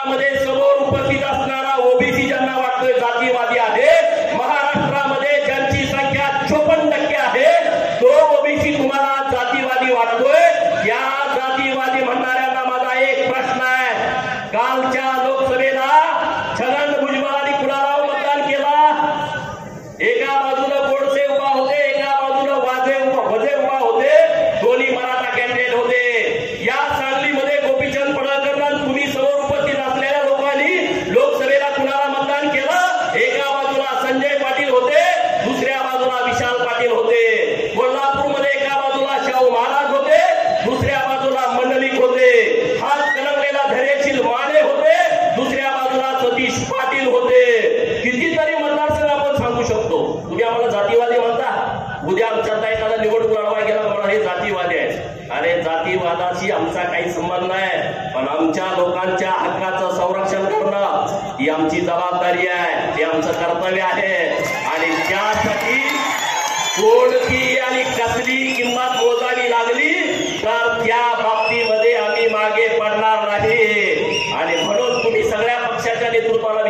मध्ये समोर उपस्थित असणारा ओबीसी ज्यांना वाटतोय जातीवादी आहे, महाराष्ट्रामध्ये ज्यांची संख्या 54% आहे, तो ओबीसी तुम्हाला जातीवादी वाटतोय। या जातीवादी म्हणणाऱ्यांना माझा एक प्रश्न आहे, कालच्या लोकसभेला छगन भुजबळ आणि कुणाला मतदान केला? एका बाजूला गोडसे उभा होते, एका बाजूला वजे उभा होते, दोन्ही मराठा कॅन्डिडेट होते। या सांगलीमध्ये गोपीचंद पडळकरांना तुम्ही समोर उपस्थित असलेल्या लोकांनी लोकसभेला कुणाला मतदान केलं? एका बाजूला संजय पाटील होते, दुसऱ्या बाजूला विशाल पाटील होते। कोल्हापूरमध्ये एका बाजूला शाहू महाराज होते, दुसऱ्या बाजूला मंडलिक होते। हात कलंगलेला धैर्यशील माने होते, दुसऱ्या बाजूला सतीश पाटील होते। कितीतरी मतदारसंघ आपण सांगू शकतो। तुम्ही आम्हाला जातीवादी म्हणता, उद्या आमच्यातला एखादा निवडणूक लढवा गेला म्हणून हे जातीवादी आहे। अरे जातीवादाशी आमचा काही संबंध नाही, पण आमच्या लोकांच्या हक्काचं संरक्षण करणं ही आमची जबाबदारी आहे, हे आमचं कर्तव्य आहे। आणि त्यासाठी कोणती आणि कसली किंमत मोजावी लागली तर त्या बाबतीमध्ये आम्ही मागे पडणार नाही। आणि म्हणून तुम्ही सगळ्या पक्षाच्या नेतृत्वाला